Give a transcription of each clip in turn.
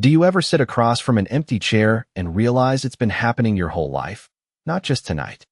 Do you ever sit across from an empty chair and realize it's been happening your whole life? Not just tonight.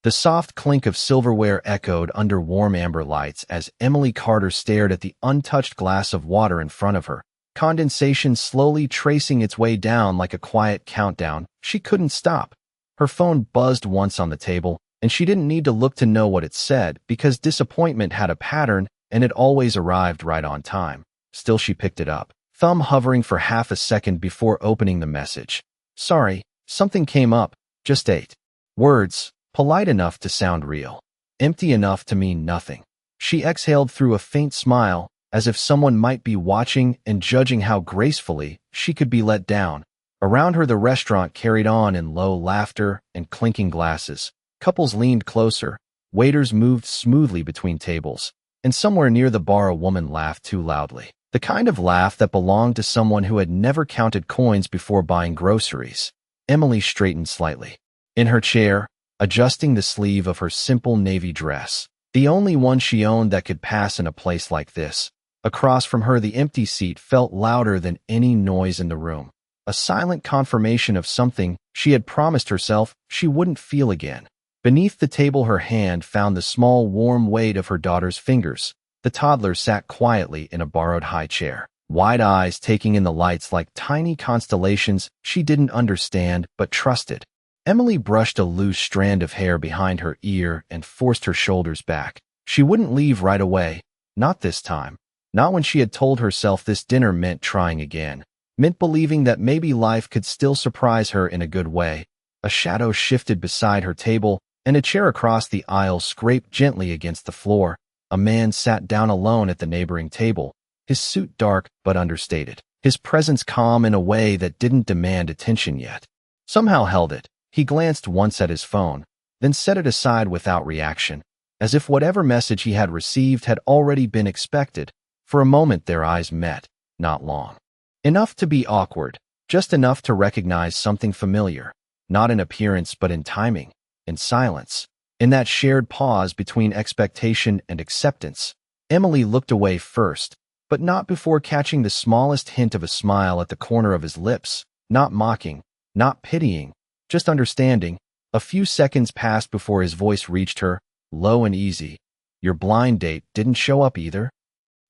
The soft clink of silverware echoed under warm amber lights as Emily Carter stared at the untouched glass of water in front of her, condensation slowly tracing its way down like a quiet countdown. She couldn't stop. Her phone buzzed once on the table, and she didn't need to look to know what it said because disappointment had a pattern and it always arrived right on time. Still, she picked it up, thumb hovering for half a second before opening the message. Sorry, something came up. Just 8 words, polite enough to sound real, empty enough to mean nothing. She exhaled through a faint smile, as if someone might be watching and judging how gracefully she could be let down. Around her, the restaurant carried on in low laughter and clinking glasses. Couples leaned closer, waiters moved smoothly between tables, and somewhere near the bar a woman laughed too loudly. The kind of laugh that belonged to someone who had never counted coins before buying groceries. Emily straightened slightly. In her chair, adjusting the sleeve of her simple navy dress, the only one she owned that could pass in a place like this. Across from her, the empty seat felt louder than any noise in the room. A silent confirmation of something she had promised herself she wouldn't feel again. Beneath the table, her hand found the small, warm weight of her daughter's fingers. The toddler sat quietly in a borrowed high chair, wide eyes taking in the lights like tiny constellations she didn't understand but trusted. Emily brushed a loose strand of hair behind her ear and forced her shoulders back. She wouldn't leave right away. Not this time. Not when she had told herself this dinner meant trying again. Meant believing that maybe life could still surprise her in a good way. A shadow shifted beside her table, and a chair across the aisle scraped gently against the floor. A man sat down alone at the neighboring table, his suit dark but understated, his presence calm in a way that didn't demand attention yet. Somehow held it. He glanced once at his phone, then set it aside without reaction, as if whatever message he had received had already been expected. For a moment their eyes met, not long. Enough to be awkward, just enough to recognize something familiar, not in appearance but in timing, in silence, in that shared pause between expectation and acceptance. Emily looked away first, but not before catching the smallest hint of a smile at the corner of his lips, not mocking, not pitying, just understanding. A few seconds passed before his voice reached her, low and easy. Your blind date didn't show up either?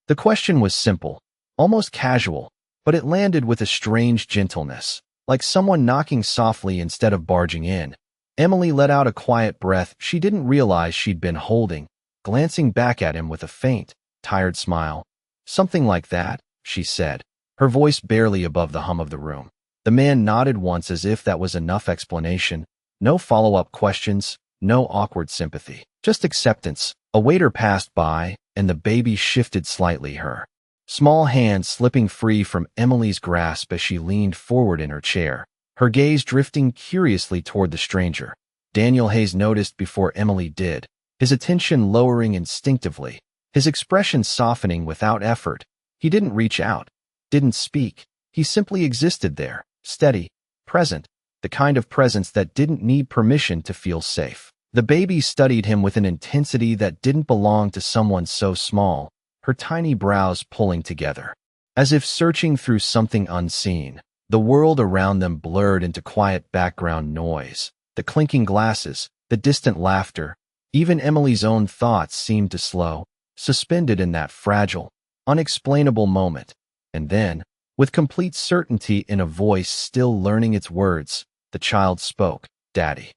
The question was simple, almost casual, but it landed with a strange gentleness, like someone knocking softly instead of barging in. Emily let out a quiet breath she didn't realize she'd been holding, glancing back at him with a faint, tired smile. Something like that, she said, her voice barely above the hum of the room. The man nodded once as if that was enough explanation. No follow-up questions, no awkward sympathy, just acceptance. A waiter passed by, and the baby shifted slightly, her small hand slipping free from Emily's grasp as she leaned forward in her chair, her gaze drifting curiously toward the stranger. Daniel Hayes noticed before Emily did, his attention lowering instinctively, his expression softening without effort. He didn't reach out, didn't speak. He simply existed there, steady, present, the kind of presence that didn't need permission to feel safe. The baby studied him with an intensity that didn't belong to someone so small, her tiny brows pulling together, as if searching through something unseen. The world around them blurred into quiet background noise, the clinking glasses, the distant laughter. Even Emily's own thoughts seemed to slow, suspended in that fragile, unexplainable moment. And then, with complete certainty in a voice still learning its words, the child spoke, "Daddy."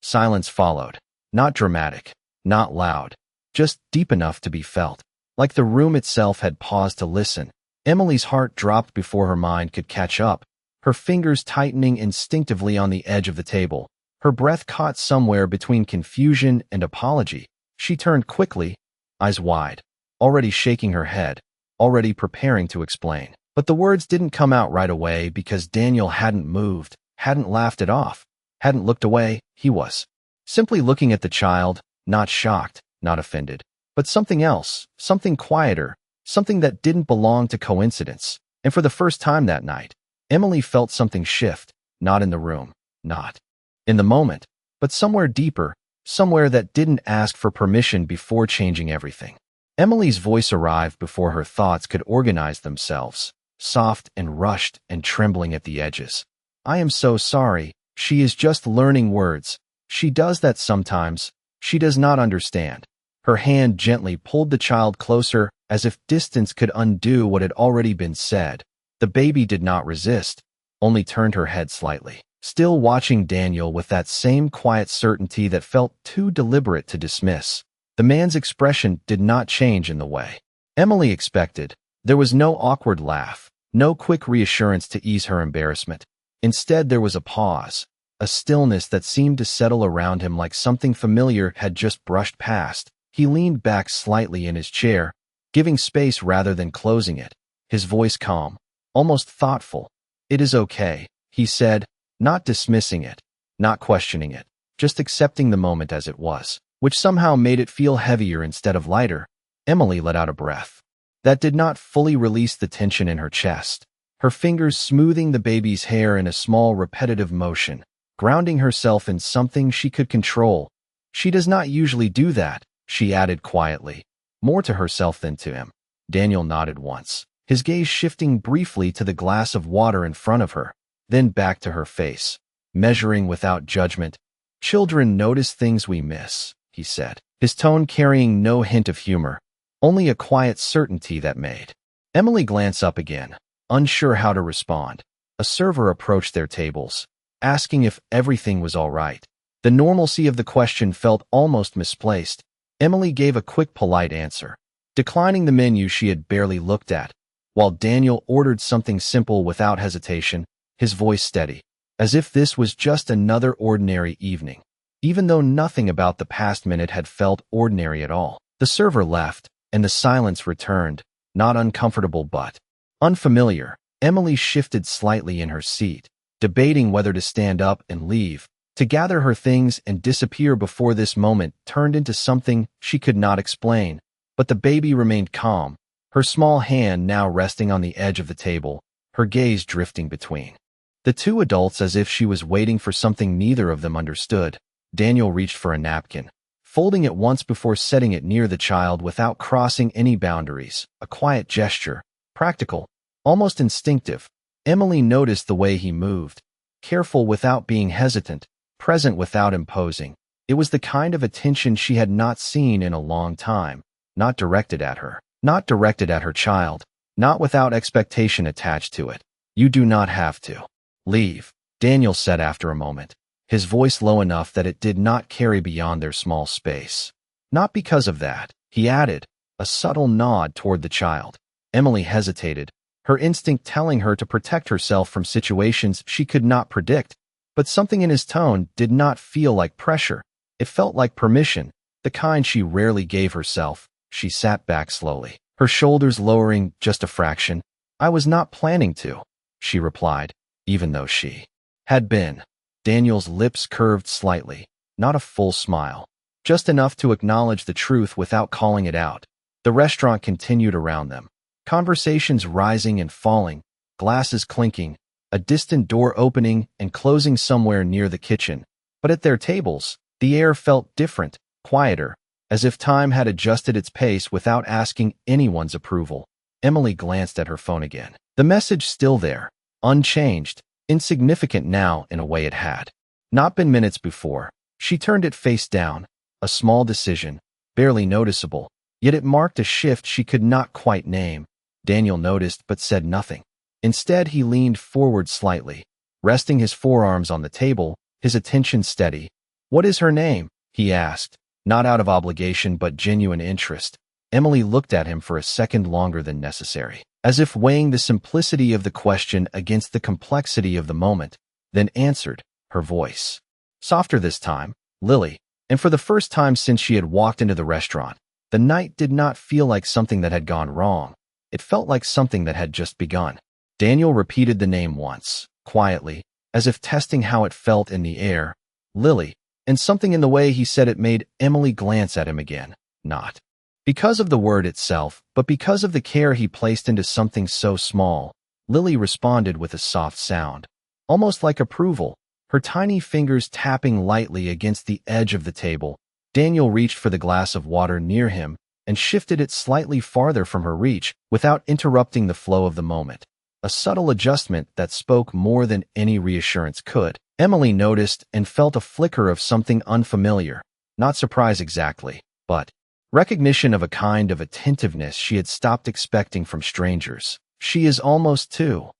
Silence followed, not dramatic, not loud, just deep enough to be felt, like the room itself had paused to listen. Emily's heart dropped before her mind could catch up, her fingers tightening instinctively on the edge of the table. Her breath caught somewhere between confusion and apology. She turned quickly, eyes wide, already shaking her head, already preparing to explain. But the words didn't come out right away because Daniel hadn't moved, hadn't laughed it off, hadn't looked away. He was simply looking at the child, not shocked, not offended, but something else, something quieter, something that didn't belong to coincidence. And for the first time that night, Emily felt something shift, not in the room, not in the moment, but somewhere deeper, somewhere that didn't ask for permission before changing everything. Emily's voice arrived before her thoughts could organize themselves. soft and rushed and trembling at the edges. "I am so sorry. She is just learning words. She does that sometimes. She does not understand." Her hand gently pulled the child closer, as if distance could undo what had already been said. The baby did not resist, only turned her head slightly, still watching Daniel with that same quiet certainty that felt too deliberate to dismiss. The man's expression did not change in the way Emily expected. There was no awkward laugh, no quick reassurance to ease her embarrassment. Instead, there was a pause, a stillness that seemed to settle around him like something familiar had just brushed past. He leaned back slightly in his chair, giving space rather than closing it, his voice calm, almost thoughtful. "It is okay," he said, not dismissing it, not questioning it, just accepting the moment as it was, which somehow made it feel heavier instead of lighter. Emily let out a breath that did not fully release the tension in her chest, her fingers smoothing the baby's hair in a small repetitive motion, grounding herself in something she could control. "She does not usually do that," she added quietly, more to herself than to him. Daniel nodded once, his gaze shifting briefly to the glass of water in front of her, then back to her face, measuring without judgment. "Children notice things we miss," he said, his tone carrying no hint of humor, only a quiet certainty that made Emily glance up again, unsure how to respond. A server approached their tables, asking if everything was all right. The normalcy of the question felt almost misplaced. Emily gave a quick, polite answer, declining the menu she had barely looked at, while Daniel ordered something simple without hesitation, his voice steady, as if this was just another ordinary evening, even though nothing about the past minute had felt ordinary at all. The server left, and the silence returned, not uncomfortable but unfamiliar. Emily shifted slightly in her seat, debating whether to stand up and leave, to gather her things and disappear before this moment turned into something she could not explain. But the baby remained calm, her small hand now resting on the edge of the table, her gaze drifting between the two adults as if she was waiting for something neither of them understood. Daniel reached for a napkin, folding it once before setting it near the child without crossing any boundaries, a quiet gesture, practical, almost instinctive. Emily noticed the way he moved, careful without being hesitant, present without imposing. It was the kind of attention she had not seen in a long time, not directed at her, not directed at her child, not without expectation attached to it. "You do not have to leave," Daniel said after a moment, his voice low enough that it did not carry beyond their small space. "Not because of that," he added, a subtle nod toward the child. Emily hesitated, her instinct telling her to protect herself from situations she could not predict. But something in his tone did not feel like pressure. It felt like permission, the kind she rarely gave herself. She sat back slowly, her shoulders lowering just a fraction. "I was not planning to," she replied, even though she had been. Daniel's lips curved slightly, not a full smile, just enough to acknowledge the truth without calling it out. The restaurant continued around them, conversations rising and falling, glasses clinking, a distant door opening and closing somewhere near the kitchen. But at their tables, the air felt different, quieter, as if time had adjusted its pace without asking anyone's approval. Emily glanced at her phone again. The message still there, unchanged, insignificant now in a way it had not been minutes before. She turned it face down, a small decision, barely noticeable, yet it marked a shift she could not quite name. Daniel noticed but said nothing. Instead, he leaned forward slightly, resting his forearms on the table, his attention steady. "What is her name?" he asked, not out of obligation but genuine interest. Emily looked at him for a second longer than necessary, as if weighing the simplicity of the question against the complexity of the moment, then answered, her voice softer this time, "Lily." And for the first time since she had walked into the restaurant, the night did not feel like something that had gone wrong. It felt like something that had just begun. Daniel repeated the name once, quietly, as if testing how it felt in the air. "Lily," and something in the way he said it made Emily glance at him again, not because of the word itself, but because of the care he placed into something so small. Lily responded with a soft sound, almost like approval, her tiny fingers tapping lightly against the edge of the table. Daniel reached for the glass of water near him and shifted it slightly farther from her reach without interrupting the flow of the moment. a subtle adjustment that spoke more than any reassurance could. Emily noticed and felt a flicker of something unfamiliar, not surprise exactly, but recognition of a kind of attentiveness she had stopped expecting from strangers. "She is almost two,"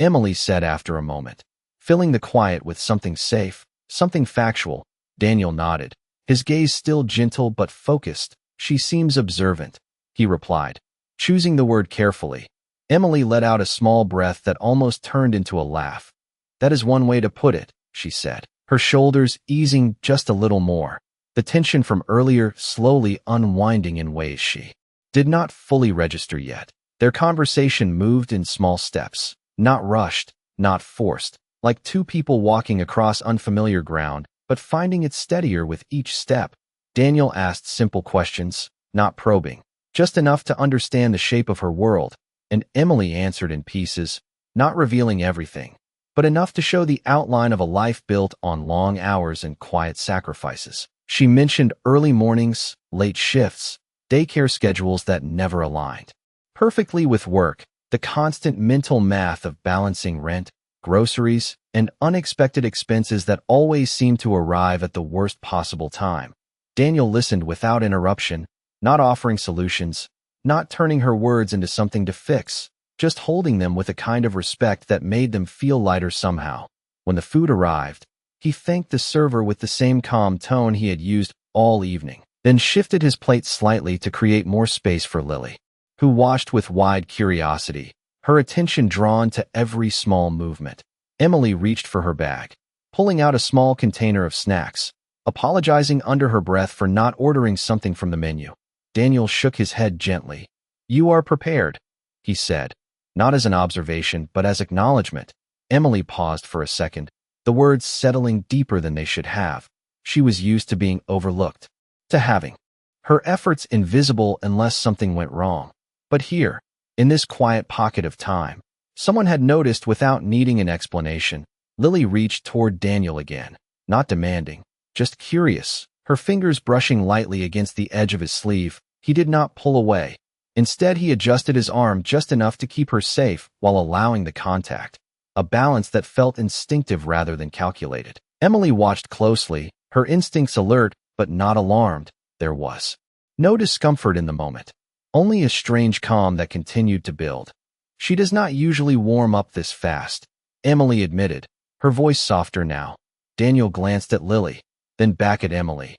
Emily said after a moment, filling the quiet with something safe, something factual. Daniel nodded, his gaze still gentle but focused. "She seems observant," he replied, choosing the word carefully. Emily let out a small breath that almost turned into a laugh. "That is one way to put it," she said, her shoulders easing just a little more, the tension from earlier slowly unwinding in ways she did not fully register yet. Their conversation moved in small steps, not rushed, not forced, like two people walking across unfamiliar ground, but finding it steadier with each step. Daniel asked simple questions, not probing, just enough to understand the shape of her world, and Emily answered in pieces, not revealing everything, but enough to show the outline of a life built on long hours and quiet sacrifices. She mentioned early mornings, late shifts, daycare schedules that never aligned perfectly with work, the constant mental math of balancing rent, groceries, and unexpected expenses that always seemed to arrive at the worst possible time. Daniel listened without interruption, not offering solutions, not turning her words into something to fix, just holding them with a kind of respect that made them feel lighter somehow. When the food arrived, he thanked the server with the same calm tone he had used all evening, then shifted his plate slightly to create more space for Lily, who watched with wide curiosity, her attention drawn to every small movement. Emily reached for her bag, pulling out a small container of snacks, apologizing under her breath for not ordering something from the menu. Daniel shook his head gently. "You are prepared," he said, not as an observation but as acknowledgement. Emily paused for a second, the words settling deeper than they should have. She was used to being overlooked, to having her efforts invisible unless something went wrong. But here, in this quiet pocket of time, someone had noticed without needing an explanation. Lily reached toward Daniel again, not demanding, just curious, her fingers brushing lightly against the edge of his sleeve. He did not pull away. Instead, he adjusted his arm just enough to keep her safe while allowing the contact, a balance that felt instinctive rather than calculated. Emily watched closely, her instincts alert but not alarmed. There was no discomfort in the moment, only a strange calm that continued to build. "She does not usually warm up this fast," Emily admitted, her voice softer now. Daniel glanced at Lily, then back at Emily.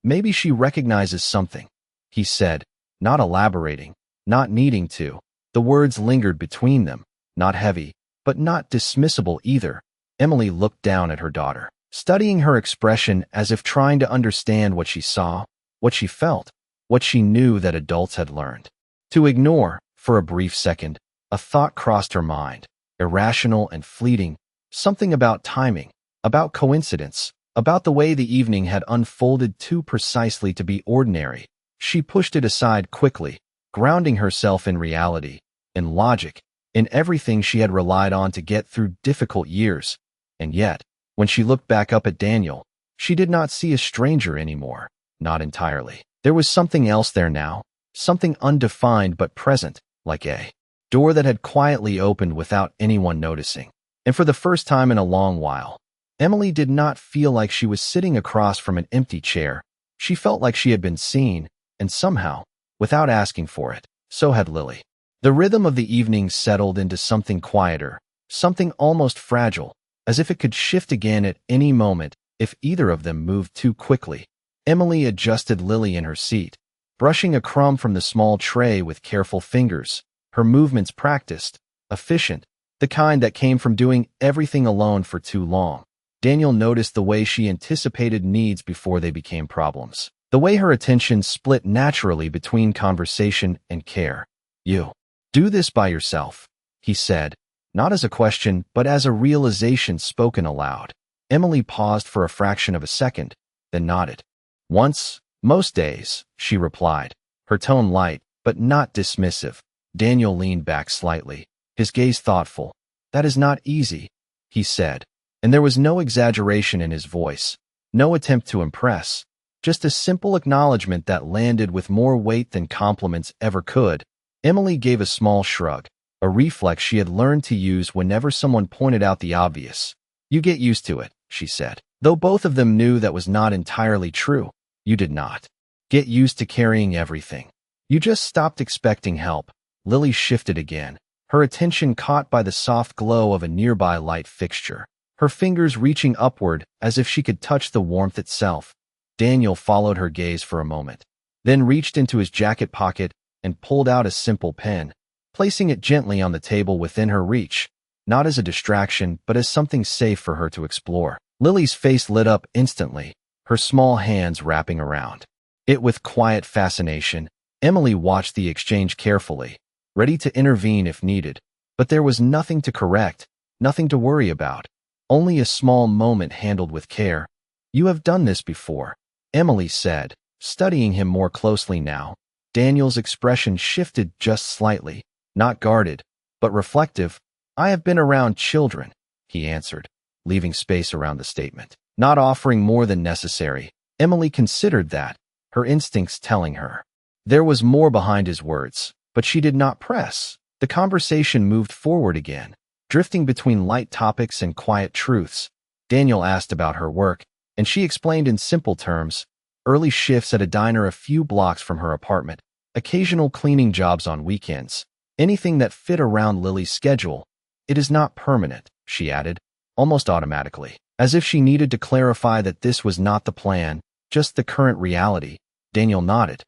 "Maybe she recognizes something," he said, not elaborating, not needing to. The words lingered between them, not heavy, but not dismissible either. Emily looked down at her daughter, studying her expression as if trying to understand what she saw, what she felt, what she knew that adults had learned to ignore. For a brief second, a thought crossed her mind, irrational and fleeting, something about timing, about coincidence, about the way the evening had unfolded too precisely to be ordinary. She pushed it aside quickly, grounding herself in reality, in logic, in everything she had relied on to get through difficult years. And yet, when she looked back up at Daniel, she did not see a stranger anymore, not entirely. There was something else there now, something undefined but present, like a door that had quietly opened without anyone noticing. And for the first time in a long while, Emily did not feel like she was sitting across from an empty chair. She felt like she had been seen, and somehow, without asking for it, so had Lily. The rhythm of the evening settled into something quieter, something almost fragile, as if it could shift again at any moment if either of them moved too quickly. Emily adjusted Lily in her seat, brushing a crumb from the small tray with careful fingers, her movements practiced, efficient, the kind that came from doing everything alone for too long. Daniel noticed the way she anticipated needs before they became problems, the way her attention split naturally between conversation and care. "You do this by yourself," he said, not as a question but as a realization spoken aloud. Emily paused for a fraction of a second, then nodded. "Once, most days," she replied, her tone light but not dismissive. Daniel leaned back slightly, his gaze thoughtful. "That is not easy," he said, and there was no exaggeration in his voice, no attempt to impress, just a simple acknowledgement that landed with more weight than compliments ever could. Emily gave a small shrug, a reflex she had learned to use whenever someone pointed out the obvious. "You get used to it," she said. Though both of them knew that was not entirely true, you did not get used to carrying everything. You just stopped expecting help. Lily shifted again, her attention caught by the soft glow of a nearby light fixture, her fingers reaching upward as if she could touch the warmth itself. Daniel followed her gaze for a moment, then reached into his jacket pocket and pulled out a simple pen, placing it gently on the table within her reach, not as a distraction but as something safe for her to explore. Lily's face lit up instantly, her small hands wrapping around it with quiet fascination. Emily watched the exchange carefully, ready to intervene if needed, but there was nothing to correct, nothing to worry about, only a small moment handled with care. "You have done this before," Emily said, studying him more closely now. Daniel's expression shifted just slightly, not guarded, but reflective. "I have been around children," he answered, leaving space around the statement, not offering more than necessary. Emily considered that, her instincts telling her there was more behind his words, but she did not press. The conversation moved forward again, drifting between light topics and quiet truths. Daniel asked about her work, and she explained in simple terms: early shifts at a diner a few blocks from her apartment, occasional cleaning jobs on weekends, anything that fit around Lily's schedule. "It is not permanent," she added, almost automatically, as if she needed to clarify that this was not the plan, just the current reality. Daniel nodded.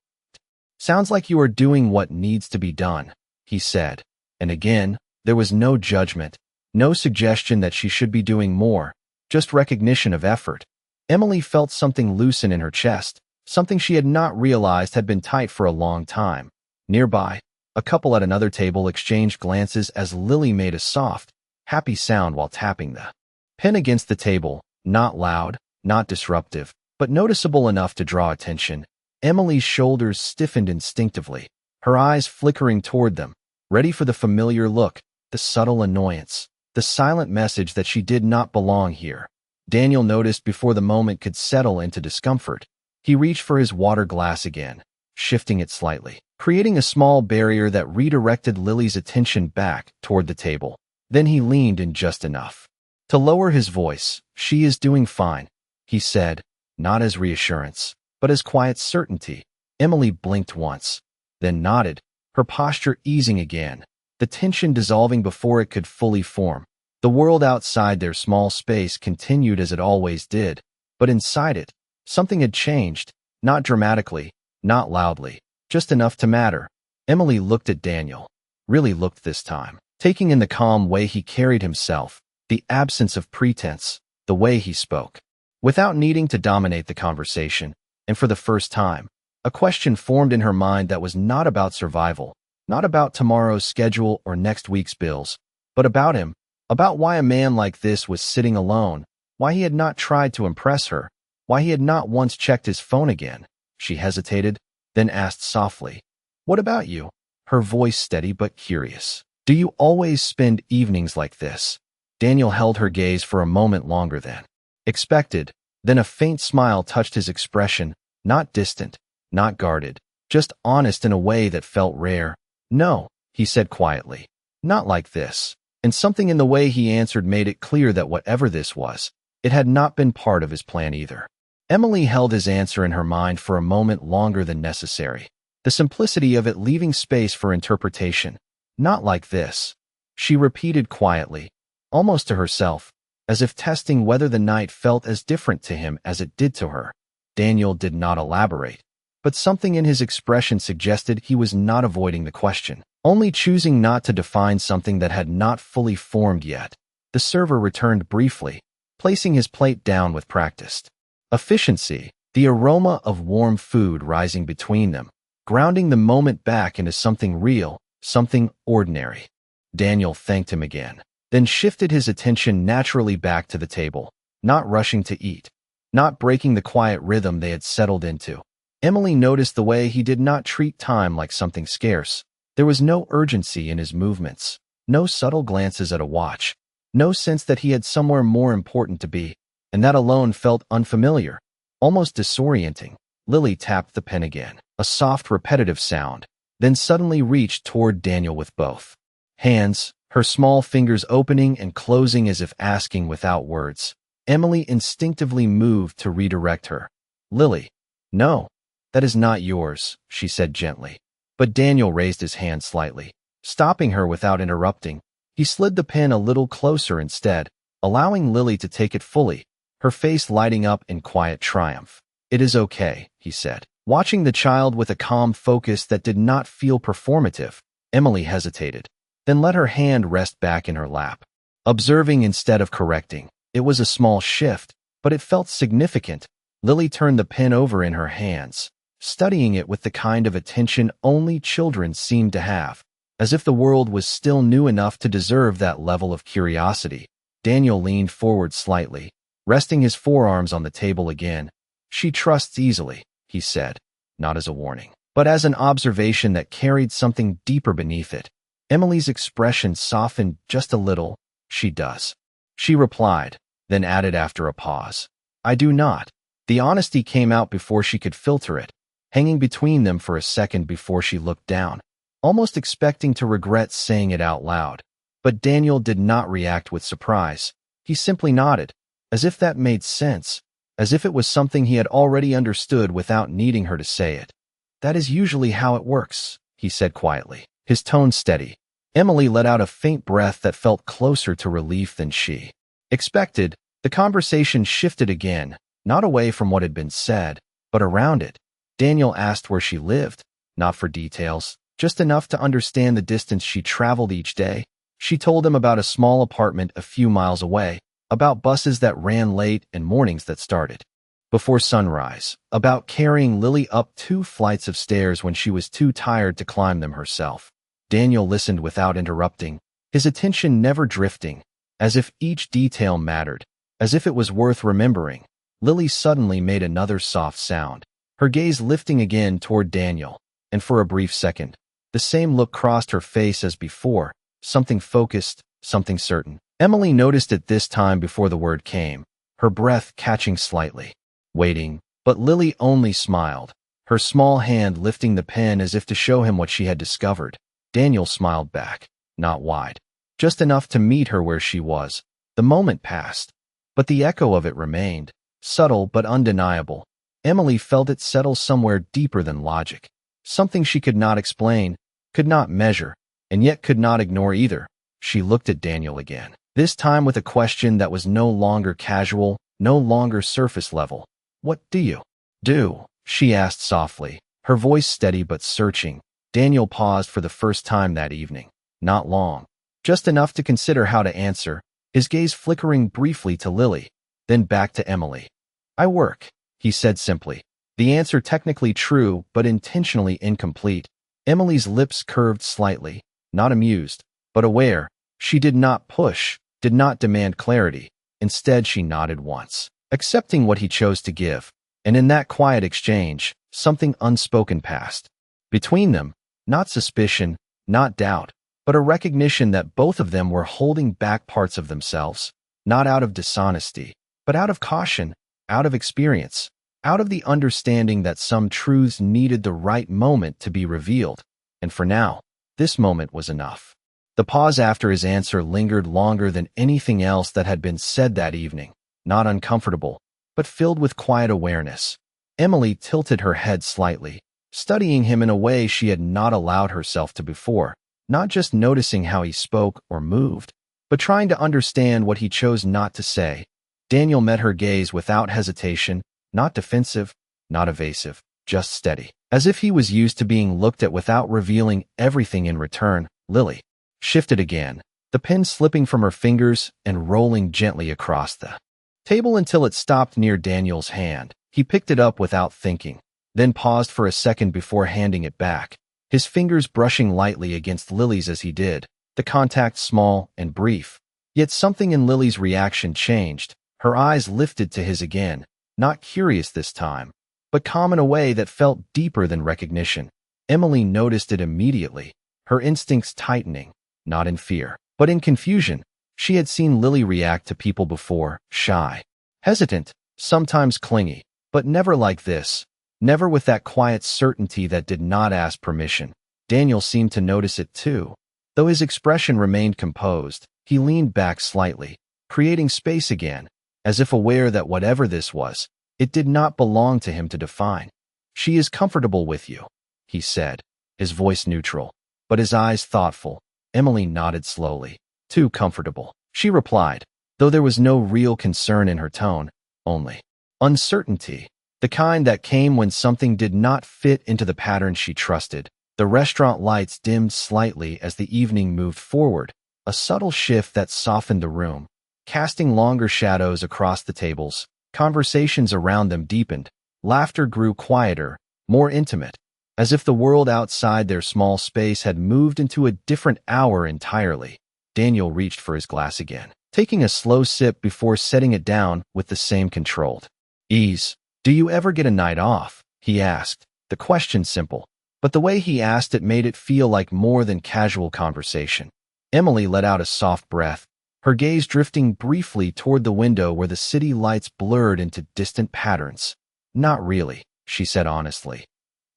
"Sounds like you are doing what needs to be done," he said, and again, there was no judgment, no suggestion that she should be doing more, just recognition of effort. Emily felt something loosen in her chest, something she had not realized had been tight for a long time. Nearby, a couple at another table exchanged glances as Lily made a soft, happy sound while tapping the pen against the table, not loud, not disruptive, but noticeable enough to draw attention. Emily's shoulders stiffened instinctively, her eyes flickering toward them, ready for the familiar look, the subtle annoyance, the silent message that she did not belong here. Daniel noticed before the moment could settle into discomfort. He reached for his water glass again, shifting it slightly, creating a small barrier that redirected Lily's attention back toward the table. Then he leaned in just enough to lower his voice. "She is doing fine," he said, not as reassurance, but as quiet certainty. Emily blinked once, then nodded, her posture easing again, the tension dissolving before it could fully form. The world outside their small space continued as it always did, but inside it, something had changed, not dramatically, not loudly, just enough to matter. Emily looked at Daniel, really looked this time, taking in the calm way he carried himself, the absence of pretense, the way he spoke, without needing to dominate the conversation. And for the first time, a question formed in her mind that was not about survival, not about tomorrow's schedule or next week's bills, but about him, about why a man like this was sitting alone, why he had not tried to impress her, why he had not once checked his phone again. She hesitated, then asked softly, "What about you?" Her voice steady but curious. "Do you always spend evenings like this?" Daniel held her gaze for a moment longer than expected. Then a faint smile touched his expression, not distant, not guarded, just honest in a way that felt rare. "No," he said quietly, "not like this." And something in the way he answered made it clear that whatever this was, it had not been part of his plan either. Emily held his answer in her mind for a moment longer than necessary, the simplicity of it leaving space for interpretation. "Not like this," she repeated quietly, almost to herself, as if testing whether the night felt as different to him as it did to her. Daniel did not elaborate, but something in his expression suggested he was not avoiding the question, only choosing not to define something that had not fully formed yet. The server returned briefly, placing his plate down with practiced efficiency, the aroma of warm food rising between them, grounding the moment back into something real, something ordinary. Daniel thanked him again, then shifted his attention naturally back to the table, not rushing to eat, not breaking the quiet rhythm they had settled into. Emily noticed the way he did not treat time like something scarce. There was no urgency in his movements, no subtle glances at a watch, no sense that he had somewhere more important to be, and that alone felt unfamiliar, almost disorienting. Lily tapped the pen again, a soft repetitive sound, then suddenly reached toward Daniel with both hands, her small fingers opening and closing as if asking without words. Emily instinctively moved to redirect her. "Lily, no, that is not yours," she said gently. But Daniel raised his hand slightly, stopping her without interrupting. He slid the pen a little closer instead, allowing Lily to take it fully, her face lighting up in quiet triumph. "It is okay," he said, watching the child with a calm focus that did not feel performative. Emily hesitated, then let her hand rest back in her lap, observing instead of correcting. It was a small shift, but it felt significant. Lily turned the pen over in her hands, studying it with the kind of attention only children seem to have, as if the world was still new enough to deserve that level of curiosity. Daniel leaned forward slightly, resting his forearms on the table again. "She trusts easily," he said, not as a warning, but as an observation that carried something deeper beneath it. Emily's expression softened just a little. "She does," she replied, then added after a pause, "I do not." The honesty came out before she could filter it, hanging between them for a second before she looked down, almost expecting to regret saying it out loud. But Daniel did not react with surprise. He simply nodded, as if that made sense, as if it was something he had already understood without needing her to say it. "That is usually how it works," he said quietly, his tone steady. Emily let out a faint breath that felt closer to relief than she expected. The conversation shifted again, not away from what had been said, but around it. Daniel asked where she lived, not for details, just enough to understand the distance she traveled each day. She told him about a small apartment a few miles away, about buses that ran late and mornings that started before sunrise, about carrying Lily up 2 flights of stairs when she was too tired to climb them herself. Daniel listened without interrupting, his attention never drifting, as if each detail mattered, as if it was worth remembering. Lily suddenly made another soft sound, her gaze lifting again toward Daniel, and for a brief second, the same look crossed her face as before, something focused, something certain. Emily noticed it this time before the word came, her breath catching slightly, waiting, but Lily only smiled, her small hand lifting the pen as if to show him what she had discovered. Daniel smiled back, not wide, just enough to meet her where she was. The moment passed, but the echo of it remained, subtle but undeniable. Emily felt it settle somewhere deeper than logic, something she could not explain, could not measure, and yet could not ignore either. She looked at Daniel again, this time with a question that was no longer casual, no longer surface level. "What do you do?" she asked softly, her voice steady but searching. Daniel paused for the first time that evening, not long, just enough to consider how to answer, his gaze flickering briefly to Lily, then back to Emily. "I work," he said simply, the answer technically true but intentionally incomplete. Emily's lips curved slightly, not amused, but aware. She did not push, did not demand clarity. Instead, she nodded once, accepting what he chose to give, and in that quiet exchange, something unspoken passed. Between them, not suspicion, not doubt, but a recognition that both of them were holding back parts of themselves, not out of dishonesty, but out of caution, out of experience, out of the understanding that some truths needed the right moment to be revealed. And for now, this moment was enough. The pause after his answer lingered longer than anything else that had been said that evening, not uncomfortable, but filled with quiet awareness. Emily tilted her head slightly, studying him in a way she had not allowed herself to before, not just noticing how he spoke or moved, but trying to understand what he chose not to say. Daniel met her gaze without hesitation, not defensive, not evasive, just steady, as if he was used to being looked at without revealing everything in return. Lily shifted again, the pen slipping from her fingers and rolling gently across the table until it stopped near Daniel's hand. He picked it up without thinking, then paused for a second before handing it back, his fingers brushing lightly against Lily's as he did, the contact small and brief. Yet something in Lily's reaction changed. Her eyes lifted to his again, not curious this time, but calm in a way that felt deeper than recognition. Emily noticed it immediately, her instincts tightening, not in fear, but in confusion. She had seen Lily react to people before, shy, hesitant, sometimes clingy, but never like this, never with that quiet certainty that did not ask permission. Daniel seemed to notice it too, Though his expression remained composed, he leaned back slightly, creating space again, as if aware that whatever this was, it did not belong to him to define. "She is comfortable with you," he said, his voice neutral, but his eyes thoughtful. Emily nodded slowly. "Too comfortable," she replied, though there was no real concern in her tone, only uncertainty, the kind that came when something did not fit into the pattern she trusted. The restaurant lights dimmed slightly as the evening moved forward, a subtle shift that softened the room, casting longer shadows across the tables. Conversations around them deepened. Laughter grew quieter, more intimate, as if the world outside their small space had moved into a different hour entirely. Daniel reached for his glass again, taking a slow sip before setting it down with the same controlled ease. "Do you ever get a night off?" he asked. The question simple, but the way he asked it made it feel like more than casual conversation. Emily let out a soft breath, her gaze drifting briefly toward the window where the city lights blurred into distant patterns. "Not really," she said honestly.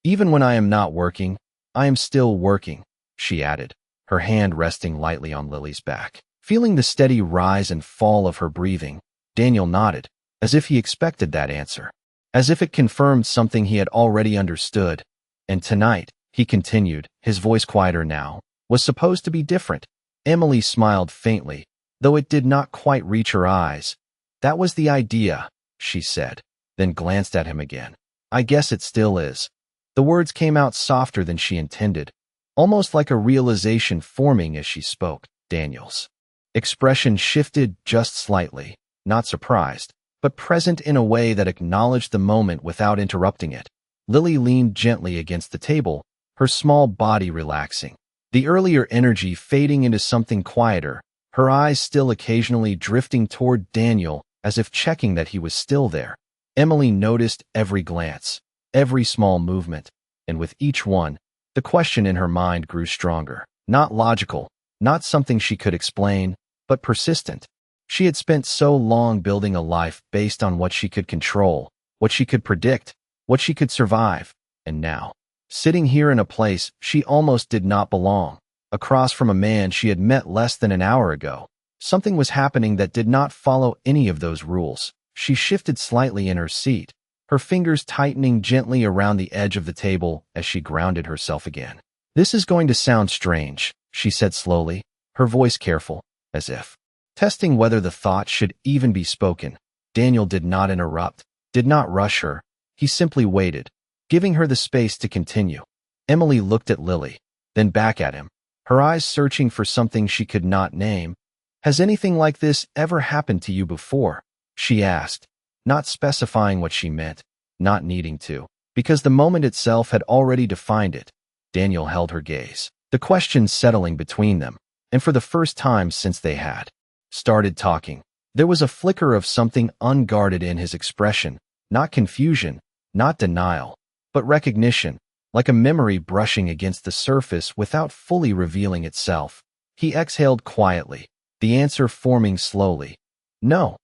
"Even when I am not working, I am still working," she added, her hand resting lightly on Lily's back. Feeling the steady rise and fall of her breathing, Daniel nodded, as if he expected that answer, as if it confirmed something he had already understood. "And tonight," he continued, his voice quieter now, "was supposed to be different." Emily smiled faintly, though it did not quite reach her eyes. "That was the idea," she said, then glanced at him again. "I guess it still is." The words came out softer than she intended, almost like a realization forming as she spoke. Daniel's expression shifted just slightly, not surprised, but present in a way that acknowledged the moment without interrupting it. Lily leaned gently against the table, her small body relaxing, the earlier energy fading into something quieter, her eyes still occasionally drifting toward Daniel as if checking that he was still there. Emily noticed every glance, every small movement, and with each one, the question in her mind grew stronger. Not logical, not something she could explain, but persistent. She had spent so long building a life based on what she could control, what she could predict, what she could survive, and now, sitting here in a place she almost did not belong, across from a man she had met less than an hour ago, something was happening that did not follow any of those rules. She shifted slightly in her seat, her fingers tightening gently around the edge of the table as she grounded herself again. "This is going to sound strange," she said slowly, her voice careful, as if testing whether the thought should even be spoken. Daniel did not interrupt, did not rush her. He simply waited, giving her the space to continue. Emily looked at Lily, then back at him, her eyes searching for something she could not name. "Has anything like this ever happened to you before?" she asked, not specifying what she meant, not needing to, because the moment itself had already defined it. Daniel held her gaze, the question settling between them, and for the first time since they had started talking, there was a flicker of something unguarded in his expression, not confusion, not denial, but recognition, like a memory brushing against the surface without fully revealing itself. He exhaled quietly, the answer forming slowly. "No,"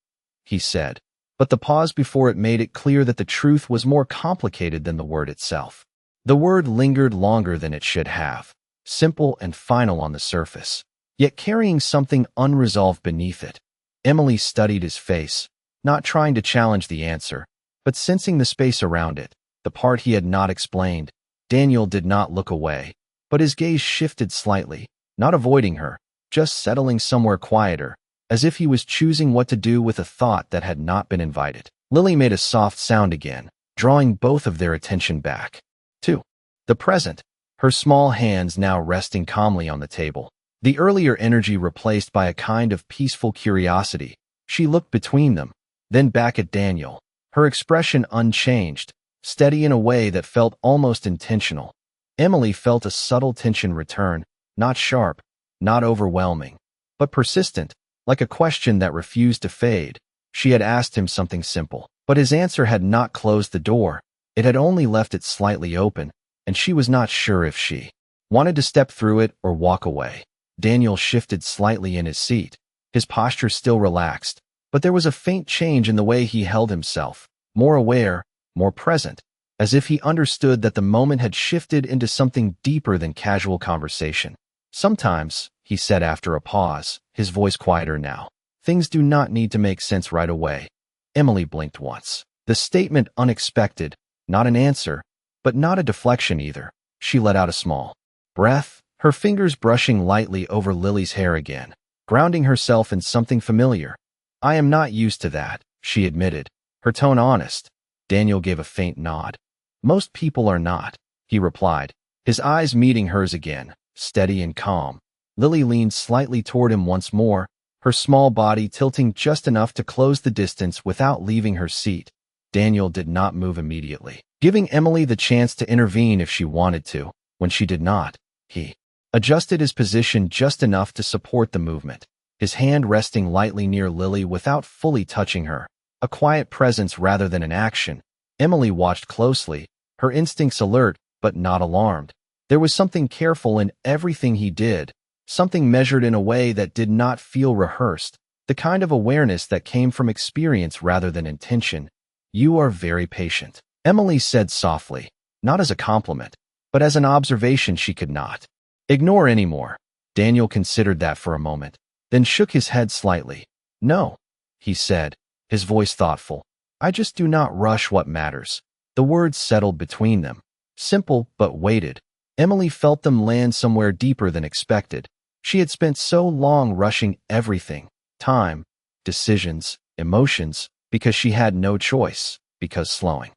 he said, but the pause before it made it clear that the truth was more complicated than the word itself. The word lingered longer than it should have, simple and final on the surface, yet carrying something unresolved beneath it. Emily studied his face, not trying to challenge the answer, but sensing the space around it, the part he had not explained. Daniel did not look away, but his gaze shifted slightly, not avoiding her, just settling somewhere quieter, as if he was choosing what to do with a thought that had not been invited. Lily made a soft sound again, drawing both of their attention back to the present, her small hands now resting calmly on the table, the earlier energy replaced by a kind of peaceful curiosity. She looked between them, then back at Daniel, her expression unchanged, steady in a way that felt almost intentional. Emily felt a subtle tension return, not sharp, not overwhelming, but persistent, like a question that refused to fade. She had asked him something simple, but his answer had not closed the door. It had only left it slightly open, and she was not sure if she wanted to step through it or walk away. Daniel shifted slightly in his seat, his posture still relaxed, but there was a faint change in the way he held himself, more aware, more present, as if he understood that the moment had shifted into something deeper than casual conversation. Sometimes, he said after a pause, his voice quieter now, things do not need to make sense right away. Emily blinked once. The statement unexpected, not an answer, but not a deflection either. She let out a small breath, her fingers brushing lightly over Lily's hair again, grounding herself in something familiar. I am not used to that, she admitted, her tone honest. Daniel gave a faint nod. Most people are not, he replied, his eyes meeting hers again, steady and calm. Lily leaned slightly toward him once more, her small body tilting just enough to close the distance without leaving her seat. Daniel did not move immediately, giving Emily the chance to intervene if she wanted to. When she did not, he adjusted his position just enough to support the movement, his hand resting lightly near Lily without fully touching her, a quiet presence rather than an action. Emily watched closely, her instincts alert but not alarmed. There was something careful in everything he did, something measured in a way that did not feel rehearsed, the kind of awareness that came from experience rather than intention. You are very patient, Emily said softly, not as a compliment, but as an observation she could not ignore anymore. Daniel considered that for a moment, then shook his head slightly. No, he said, his voice thoughtful. I just do not rush what matters. The words settled between them, simple but weighted. Emily felt them land somewhere deeper than expected. She had spent so long rushing everything, time, decisions, emotions, because she had no choice, because slowing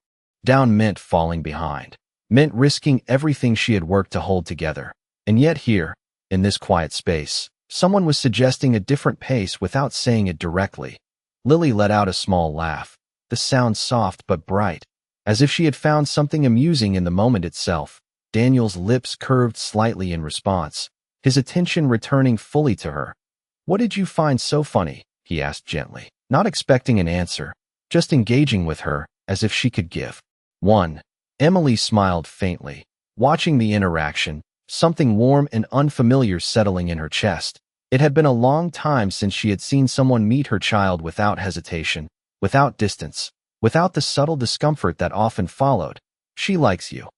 down meant falling behind, meant risking everything she had worked to hold together. And yet here, in this quiet space, someone was suggesting a different pace without saying it directly. Lily let out a small laugh, the sound soft but bright, as if she had found something amusing in the moment itself. Daniel's lips curved slightly in response, his attention returning fully to her. What did you find so funny? He asked gently, not expecting an answer, just engaging with her as if she could give one. Emily smiled faintly, watching the interaction, something warm and unfamiliar settling in her chest. It had been a long time since she had seen someone meet her child without hesitation, without distance, without the subtle discomfort that often followed. She likes you,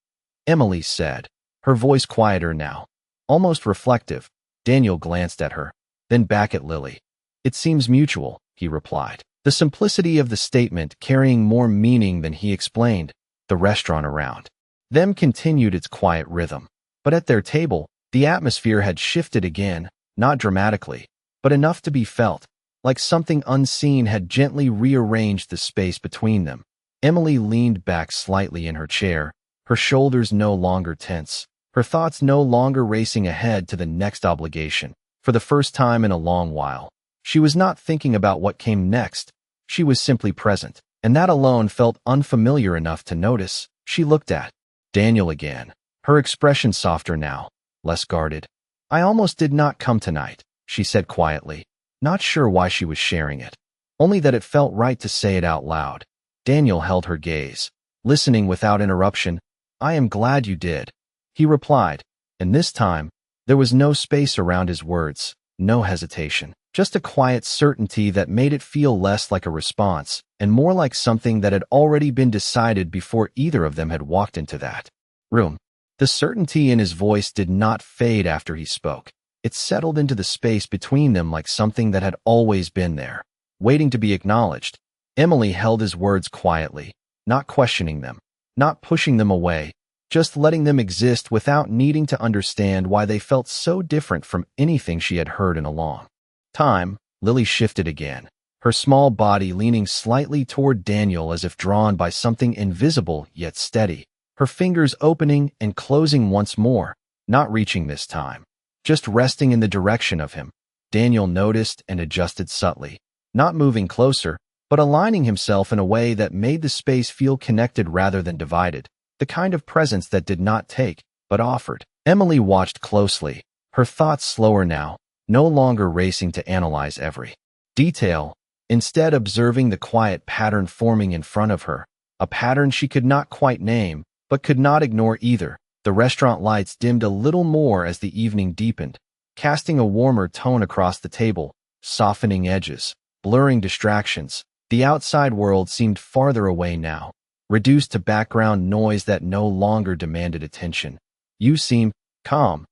Emily said, her voice quieter now, almost reflective. Daniel glanced at her, then back at Lily. It seems mutual, he replied, the simplicity of the statement carrying more meaning than he explained. The restaurant around them continued its quiet rhythm, but at their table, the atmosphere had shifted again, not dramatically, but enough to be felt, like something unseen had gently rearranged the space between them. Emily leaned back slightly in her chair, her shoulders no longer tense, her thoughts no longer racing ahead to the next obligation. For the first time in a long while, she was not thinking about what came next. She was simply present, and that alone felt unfamiliar enough to notice. She looked at Daniel again, her expression softer now, less guarded. I almost did not come tonight, she said quietly, not sure why she was sharing it, only that it felt right to say it out loud. Daniel held her gaze, listening without interruption. I am glad you did, he replied, and this time, there was no space around his words, no hesitation, just a quiet certainty that made it feel less like a response and more like something that had already been decided before either of them had walked into that room. The certainty in his voice did not fade after he spoke. It settled into the space between them like something that had always been there, waiting to be acknowledged. Emily held his words quietly, not questioning them, not pushing them away, just letting them exist without needing to understand why they felt so different from anything she had heard in a long time. Lily shifted again, her small body leaning slightly toward Daniel as if drawn by something invisible yet steady, her fingers opening and closing once more, not reaching this time, just resting in the direction of him. Daniel noticed and adjusted subtly, not moving closer, but aligning himself in a way that made the space feel connected rather than divided, the kind of presence that did not take, but offered. Emily watched closely, her thoughts slower now, no longer racing to analyze every detail, instead observing the quiet pattern forming in front of her, a pattern she could not quite name, but could not ignore either. The restaurant lights dimmed a little more as the evening deepened, casting a warmer tone across the table, softening edges, blurring distractions. The outside world seemed farther away now, reduced to background noise that no longer demanded attention. You seem calm,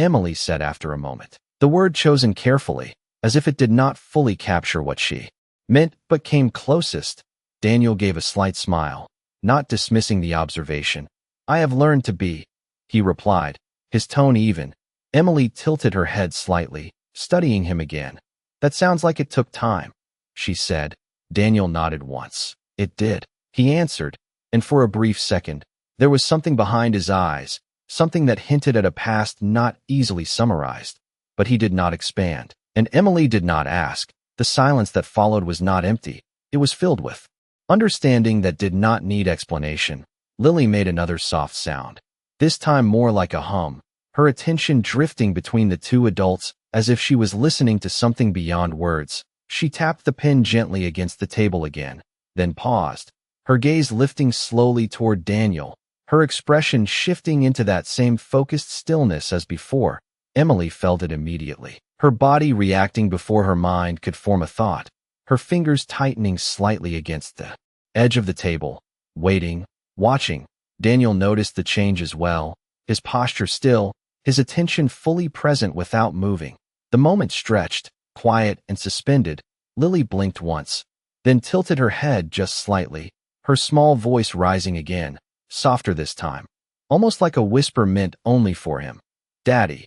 Emily said after a moment. The word chosen carefully, as if it did not fully capture what she meant but came closest. Daniel gave a slight smile, not dismissing the observation. I have learned to be, he replied, his tone even. Emily tilted her head slightly, studying him again. That sounds like it took time, she said. Daniel nodded once. It did, he answered, and for a brief second, there was something behind his eyes, something that hinted at a past not easily summarized. But he did not expand, and Emily did not ask. The silence that followed was not empty. It was filled with understanding that did not need explanation. Lily made another soft sound, this time more like a hum, her attention drifting between the two adults as if she was listening to something beyond words. She tapped the pen gently against the table again, then paused, her gaze lifting slowly toward Daniel, her expression shifting into that same focused stillness as before. Emily felt it immediately, her body reacting before her mind could form a thought, her fingers tightening slightly against the edge of the table, waiting, watching. Daniel noticed the change as well, his posture still, his attention fully present without moving. The moment stretched, quiet and suspended. Lily blinked once, then tilted her head just slightly, her small voice rising again, softer this time, almost like a whisper meant only for him. Daddy.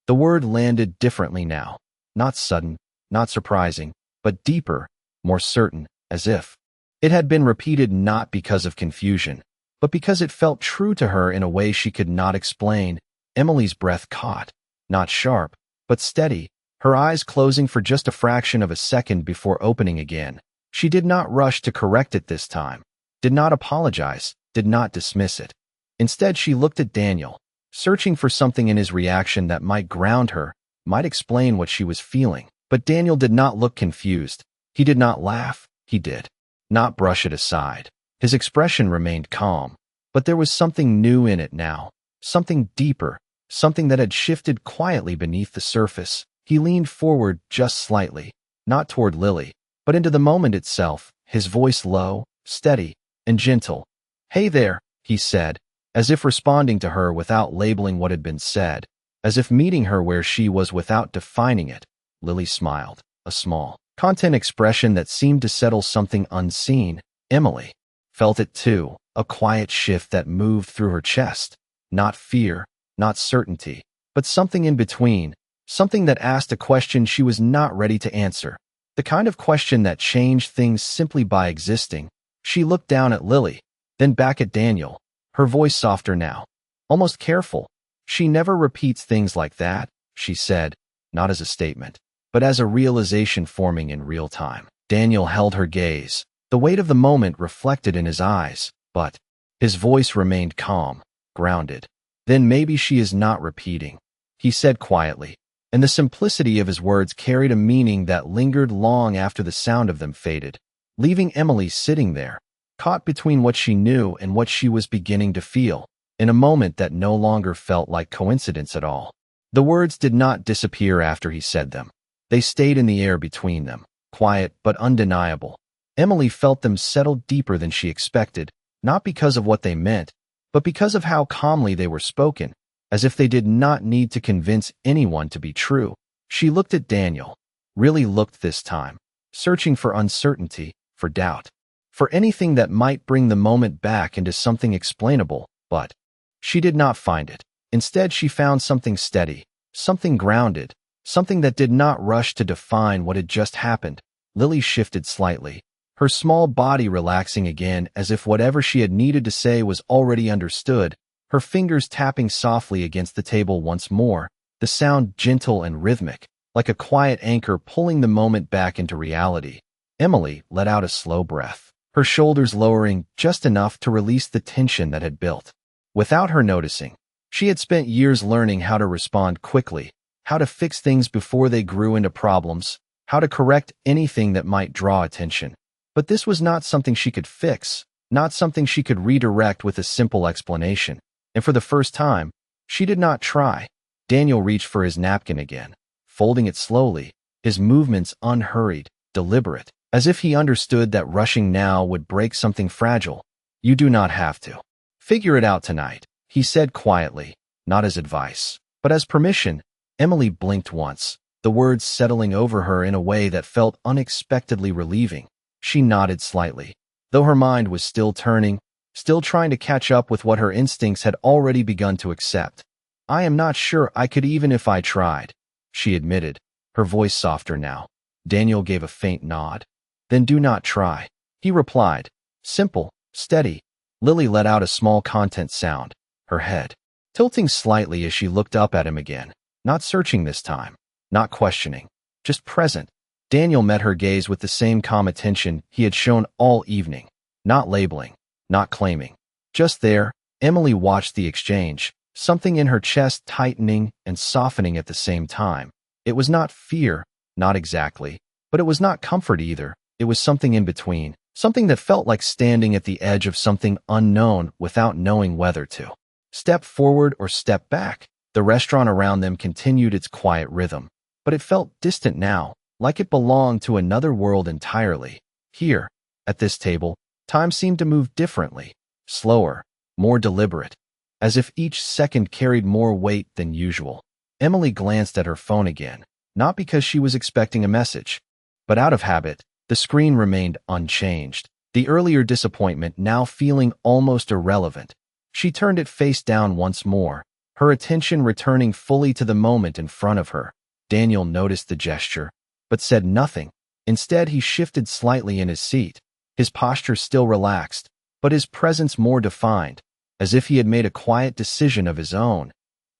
The word landed differently now, not sudden, not surprising, but deeper, more certain, as if it had been repeated not because of confusion, but because it felt true to her in a way she could not explain. Emily's breath caught, not sharp, but steady, her eyes closing for just a fraction of a second before opening again. She did not rush to correct it this time, did not apologize, did not dismiss it. Instead, she looked at Daniel, searching for something in his reaction that might ground her, might explain what she was feeling. But Daniel did not look confused. He did not laugh. He did not brush it aside. His expression remained calm, but there was something new in it now, something deeper, something that had shifted quietly beneath the surface. He leaned forward just slightly, not toward Lily, but into the moment itself, his voice low, steady, and gentle. Hey there, he said, as if responding to her without labeling what had been said, as if meeting her where she was without defining it. Lily smiled, a small, content expression that seemed to settle something unseen. Emily felt it too, a quiet shift that moved through her chest. Not fear, not certainty, but something in between, something that asked a question she was not ready to answer, the kind of question that changed things simply by existing. She looked down at Lily, then back at Daniel, her voice softer now, almost careful. She never repeats things like that, she said, not as a statement, but as a realization forming in real time. Daniel held her gaze, the weight of the moment reflected in his eyes, but his voice remained calm, grounded. Then maybe she is not repeating, he said quietly, and the simplicity of his words carried a meaning that lingered long after the sound of them faded, leaving Emily sitting there, caught between what she knew and what she was beginning to feel, in a moment that no longer felt like coincidence at all. The words did not disappear after he said them. They stayed in the air between them, quiet but undeniable. Emily felt them settle deeper than she expected, not because of what they meant, but because of how calmly they were spoken, as if they did not need to convince anyone to be true. She looked at Daniel, really looked this time, searching for uncertainty, for doubt, for anything that might bring the moment back into something explainable, but she did not find it. Instead, she found something steady, something grounded, something that did not rush to define what had just happened. Lily shifted slightly, her small body relaxing again as if whatever she had needed to say was already understood, her fingers tapping softly against the table once more, the sound gentle and rhythmic, like a quiet anchor pulling the moment back into reality. Emily let out a slow breath, her shoulders lowering just enough to release the tension that had built. Without her noticing, she had spent years learning how to respond quickly, how to fix things before they grew into problems, how to correct anything that might draw attention. But this was not something she could fix, not something she could redirect with a simple explanation. And for the first time, she did not try. Daniel reached for his napkin again, folding it slowly, his movements unhurried, deliberate, as if he understood that rushing now would break something fragile. You do not have to figure it out tonight, he said quietly, not as advice, But as permission, Emily blinked once, the words settling over her in a way that felt unexpectedly relieving. She nodded slightly, though her mind was still turning, still trying to catch up with what her instincts had already begun to accept. "I am not sure I could even if I tried," she admitted, her voice softer now. Daniel gave a faint nod. "Then do not try," he replied. Simple, steady. Lily let out a small content sound, her head tilting slightly as she looked up at him again, not searching this time, not questioning, just present. Daniel met her gaze with the same calm attention he had shown all evening, not labeling, not claiming. Just there, Emily watched the exchange, something in her chest tightening and softening at the same time. It was not fear, not exactly, but it was not comfort either. It was something in between, something that felt like standing at the edge of something unknown without knowing whether to step forward or step back. The restaurant around them continued its quiet rhythm, but it felt distant now, like it belonged to another world entirely. Here, at this table, time seemed to move differently, slower, more deliberate, as if each second carried more weight than usual. Emily glanced at her phone again, not because she was expecting a message, but out of habit. The screen remained unchanged, the earlier disappointment now feeling almost irrelevant. She turned it face down once more, her attention returning fully to the moment in front of her. Daniel noticed the gesture, but said nothing. Instead, he shifted slightly in his seat, his posture still relaxed, but his presence more defined, as if he had made a quiet decision of his own.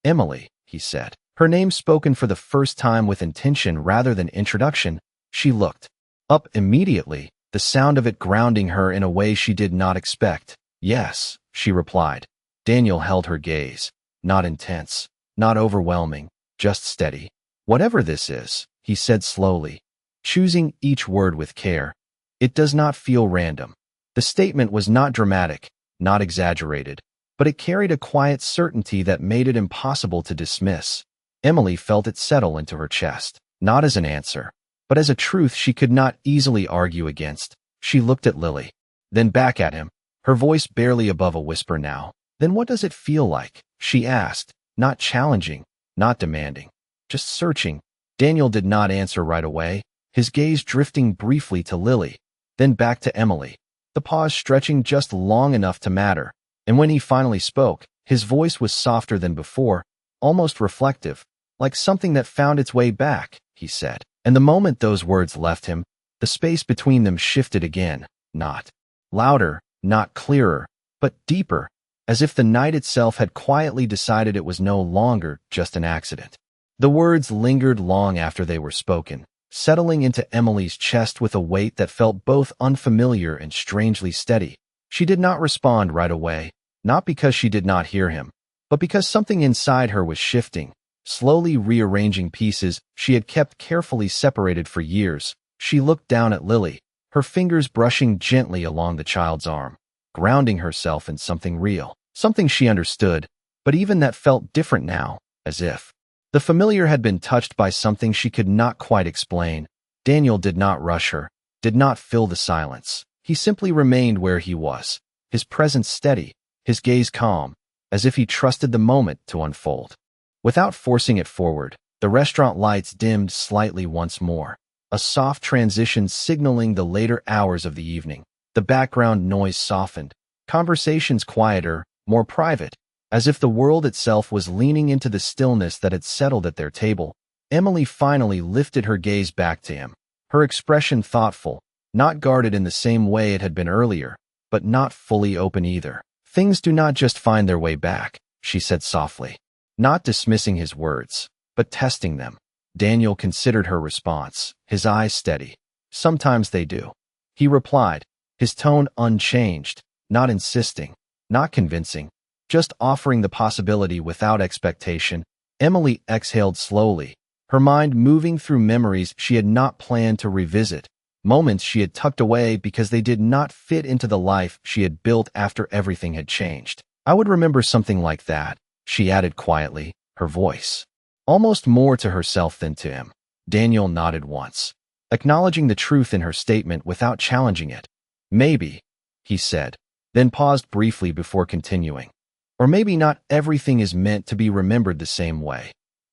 "Emily," he said, her name spoken for the first time with intention rather than introduction. She looked up immediately, the sound of it grounding her in a way she did not expect. "Yes," she replied. Daniel held her gaze, not intense, not overwhelming, just steady. "Whatever this is," he said slowly, choosing each word with care, "it does not feel random." The statement was not dramatic, not exaggerated, but it carried a quiet certainty that made it impossible to dismiss. Emily felt it settle into her chest, not as an answer, but as a truth she could not easily argue against. She looked at Lily, then back at him, her voice barely above a whisper now. "Then what does it feel like?" she asked, not challenging, not demanding, just searching. Daniel did not answer right away, his gaze drifting briefly to Lily, then back to Emily, the pause stretching just long enough to matter. And when he finally spoke, his voice was softer than before, almost reflective, like something that found its way back. He said, and the moment those words left him, the space between them shifted again, not louder, not clearer, but deeper, as if the night itself had quietly decided it was no longer just an accident. The words lingered long after they were spoken, settling into Emily's chest with a weight that felt both unfamiliar and strangely steady. She did not respond right away, not because she did not hear him, but because something inside her was shifting, slowly rearranging pieces she had kept carefully separated for years. She looked down at Lily, her fingers brushing gently along the child's arm, grounding herself in something real, something she understood, but even that felt different now, as if the familiar had been touched by something she could not quite explain. Daniel did not rush her, did not fill the silence. He simply remained where he was, his presence steady, his gaze calm, as if he trusted the moment to unfold. Without forcing it forward, the restaurant lights dimmed slightly once more, a soft transition signaling the later hours of the evening. The background noise softened, conversations quieter, more private, as if the world itself was leaning into the stillness that had settled at their table. Emily finally lifted her gaze back to him, her expression thoughtful, not guarded in the same way it had been earlier, but not fully open either. "Things do not just find their way back," she said softly, not dismissing his words, but testing them. Daniel considered her response, his eyes steady. "Sometimes they do," he replied, his tone unchanged, not insisting, not convincing, just offering the possibility without expectation. Emily exhaled slowly, her mind moving through memories she had not planned to revisit, moments she had tucked away because they did not fit into the life she had built after everything had changed. "I would remember something like that," she added quietly, her voice almost more to herself than to him. Daniel nodded once, acknowledging the truth in her statement without challenging it. "Maybe," he said, then paused briefly before continuing. Or maybe not everything is meant to be remembered the same way.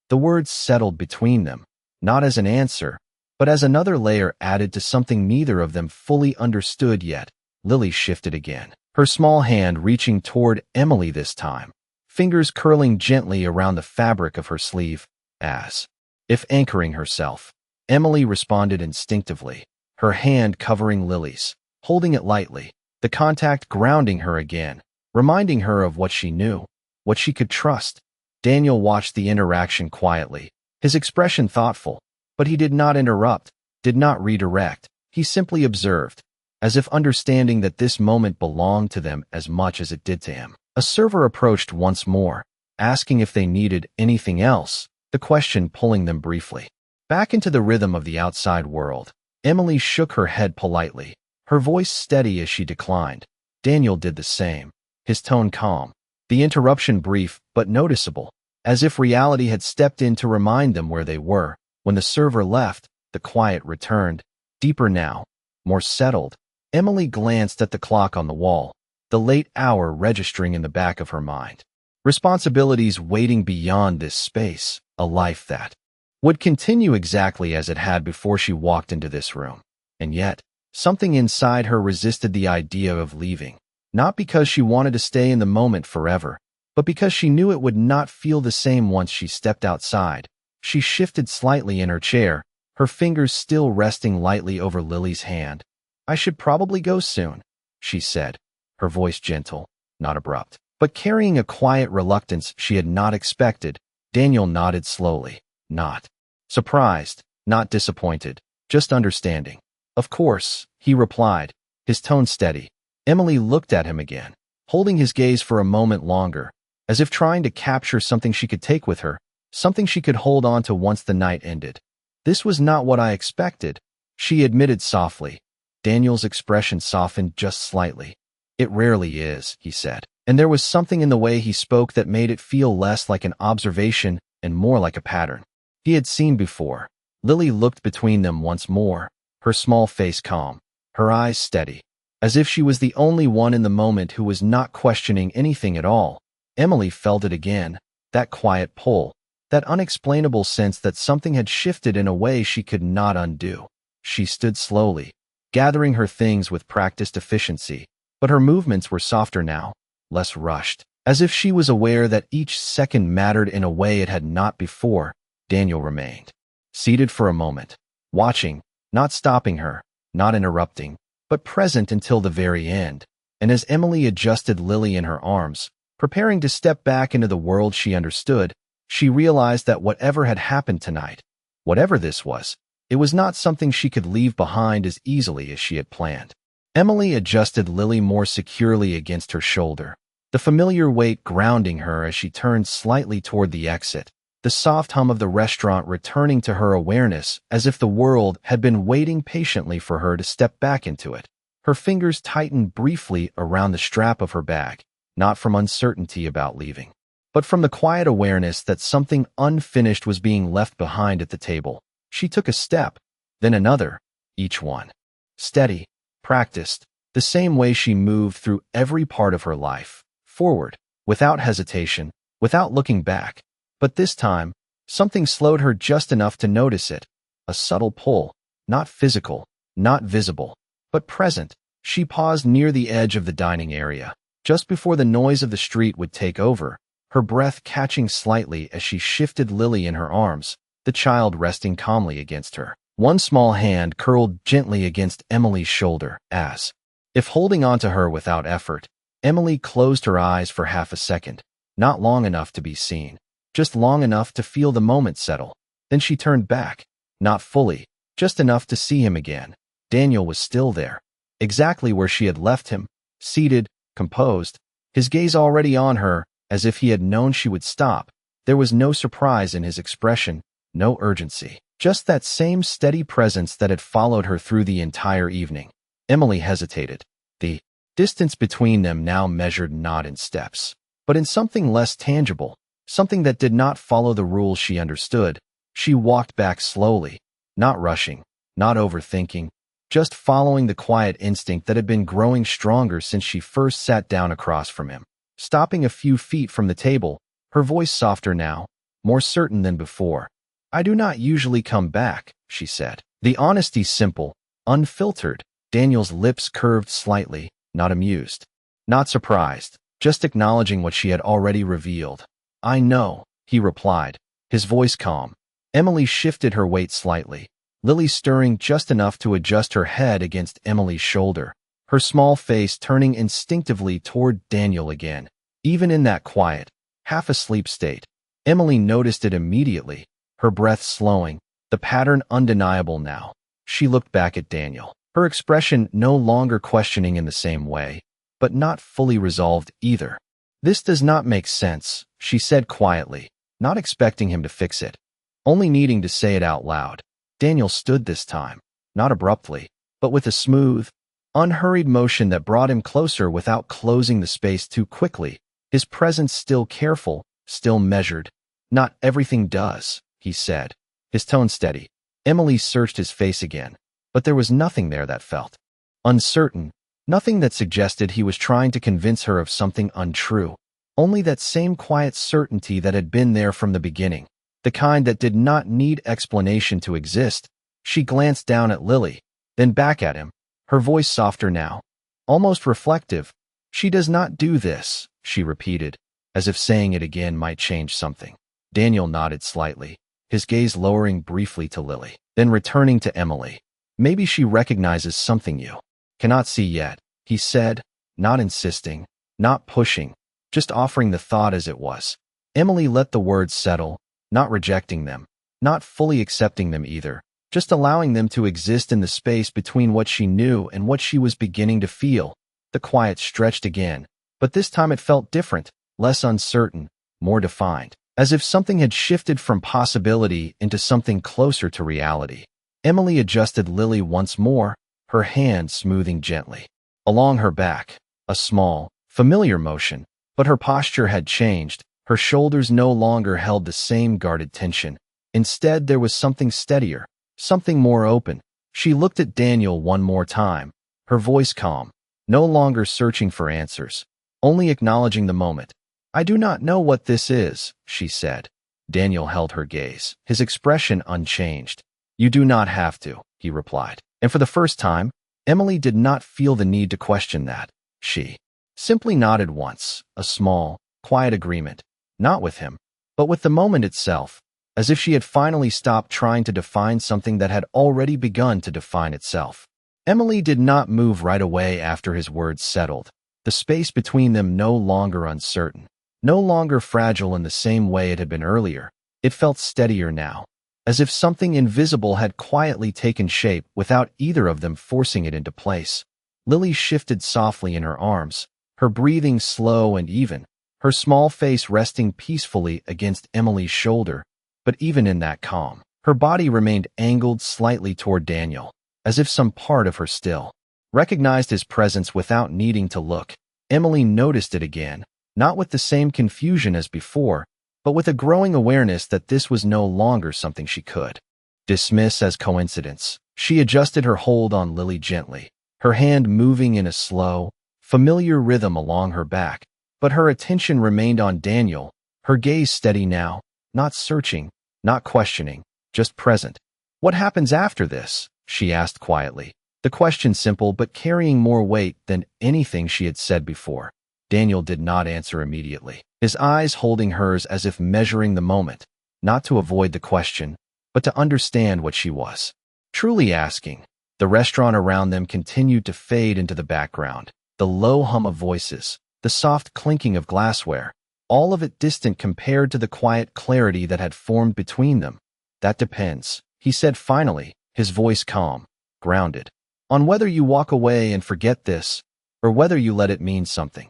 The words settled between them, not as an answer, but as another layer added to something neither of them fully understood yet. Lily shifted again, her small hand reaching toward Emily this time, fingers curling gently around the fabric of her sleeve, as if anchoring herself. Emily responded instinctively, her hand covering Lily's, holding it lightly, the contact grounding her again, reminding her of what she knew, what she could trust. Daniel watched the interaction quietly, his expression thoughtful, but he did not interrupt, did not redirect. He simply observed, as if understanding that this moment belonged to them as much as it did to him. A server approached once more, asking if they needed anything else, the question pulling them briefly back into the rhythm of the outside world. Emily shook her head politely, her voice steady as she declined. Daniel did the same, his tone calm, the interruption brief but noticeable, as if reality had stepped in to remind them where they were. When the server left, the quiet returned, deeper now, more settled. Emily glanced at the clock on the wall, the late hour registering in the back of her mind. Responsibilities waiting beyond this space, a life that would continue exactly as it had before she walked into this room. And yet, something inside her resisted the idea of leaving, not because she wanted to stay in the moment forever, but because she knew it would not feel the same once she stepped outside. She shifted slightly in her chair, her fingers still resting lightly over Lily's hand. "I should probably go soon," she said, her voice gentle, not abrupt, but carrying a quiet reluctance she had not expected. Daniel nodded slowly, not surprised, not disappointed, just understanding. "Of course," he replied, his tone steady. Emily looked at him again, holding his gaze for a moment longer, as if trying to capture something she could take with her, something she could hold on to once the night ended. "This was not what I expected," she admitted softly. Daniel's expression softened just slightly. "It rarely is," he said, and there was something in the way he spoke that made it feel less like an observation and more like a pattern he had seen before. Lily looked between them once more, her small face calm, her eyes steady, as if she was the only one in the moment who was not questioning anything at all. Emily felt it again, that quiet pull, that unexplainable sense that something had shifted in a way she could not undo. She stood slowly, gathering her things with practiced efficiency, but her movements were softer now, less rushed, as if she was aware that each second mattered in a way it had not before. Daniel remained seated for a moment, watching, not stopping her, not interrupting, but present until the very end. And as Emily adjusted Lily in her arms, preparing to step back into the world she understood, she realized that whatever had happened tonight, whatever this was, it was not something she could leave behind as easily as she had planned. Emily adjusted Lily more securely against her shoulder, the familiar weight grounding her as she turned slightly toward the exit, the soft hum of the restaurant returning to her awareness as if the world had been waiting patiently for her to step back into it. Her fingers tightened briefly around the strap of her bag, not from uncertainty about leaving, but from the quiet awareness that something unfinished was being left behind at the table. She took a step, then another, each one steady, practiced, the same way she moved through every part of her life, forward, without hesitation, without looking back. But this time, something slowed her just enough to notice it, a subtle pull, not physical, not visible, but present. She paused near the edge of the dining area, just before the noise of the street would take over, her breath catching slightly as she shifted Lily in her arms, the child resting calmly against her. One small hand curled gently against Emily's shoulder, as if holding onto her without effort. Emily closed her eyes for half a second, not long enough to be seen, just long enough to feel the moment settle. Then she turned back, not fully, just enough to see him again. Daniel was still there, exactly where she had left him, seated, composed, his gaze already on her, as if he had known she would stop. There was no surprise in his expression, no urgency, just that same steady presence that had followed her through the entire evening. Emily hesitated. The distance between them now measured not in steps, but in something less tangible, something that did not follow the rules she understood. She walked back slowly, not rushing, not overthinking, just following the quiet instinct that had been growing stronger since she first sat down across from him. stopping a few feet from the table, her voice softer now, more certain than before. "I do not usually come back," she said. The honesty simple, unfiltered. Daniel's lips curved slightly, not amused, not surprised, just acknowledging what she had already revealed. "I know," he replied, his voice calm. Emily shifted her weight slightly, Lily stirring just enough to adjust her head against Emily's shoulder, her small face turning instinctively toward Daniel again. Even in that quiet, half-asleep state, Emily noticed it immediately, her breath slowing, the pattern undeniable now. She looked back at Daniel, her expression no longer questioning in the same way, but not fully resolved either. "This does not make sense," she said quietly, not expecting him to fix it, only needing to say it out loud. Daniel stood this time, not abruptly, but with a smooth, unhurried motion that brought him closer without closing the space too quickly, his presence still careful, still measured. "Not everything does," he said, his tone steady. Emily searched his face again, but there was nothing there that felt uncertain, nothing that suggested he was trying to convince her of something untrue, only that same quiet certainty that had been there from the beginning, the kind that did not need explanation to exist. She glanced down at Lily, then back at him, her voice softer now, almost reflective. "She does not do this," she repeated, as if saying it again might change something. Daniel nodded slightly, his gaze lowering briefly to Lily, then returning to Emily. "Maybe she recognizes something you cannot see yet," he said, not insisting, not pushing, just offering the thought as it was. Emily let the words settle, not rejecting them, not fully accepting them either, just allowing them to exist in the space between what she knew and what she was beginning to feel. The quiet stretched again, but this time it felt different, less uncertain, more defined, as if something had shifted from possibility into something closer to reality. Emily adjusted Lily once more, her hand smoothing gently along her back, a small, familiar motion, but her posture had changed. Her shoulders no longer held the same guarded tension. Instead, there was something steadier, something more open. She looked at Daniel one more time, her voice calm, no longer searching for answers, only acknowledging the moment. "I do not know what this is," she said. Daniel held her gaze, his expression unchanged. "You do not have to," he replied. And for the first time, Emily did not feel the need to question that. She simply nodded once, a small, quiet agreement. Not with him, but with the moment itself, as if she had finally stopped trying to define something that had already begun to define itself. Emily did not move right away after his words settled, the space between them no longer uncertain, no longer fragile in the same way it had been earlier. It felt steadier now, as if something invisible had quietly taken shape without either of them forcing it into place. Lily shifted softly in her arms, her breathing slow and even, her small face resting peacefully against Emily's shoulder. But even in that calm, her body remained angled slightly toward Daniel, as if some part of her still recognized his presence without needing to look. Emily noticed it again, not with the same confusion as before, but with a growing awareness that this was no longer something she could dismiss as coincidence. She adjusted her hold on Lily gently, her hand moving in a slow, familiar rhythm along her back, but her attention remained on Daniel, her gaze steady now, not searching, not questioning, just present. "What happens after this?" she asked quietly, the question simple but carrying more weight than anything she had said before. Daniel did not answer immediately, his eyes holding hers as if measuring the moment, not to avoid the question, but to understand what she was truly asking. The restaurant around them continued to fade into the background, the low hum of voices, the soft clinking of glassware, all of it distant compared to the quiet clarity that had formed between them. "That depends," he said finally, his voice calm, grounded, "on whether you walk away and forget this, or whether you let it mean something."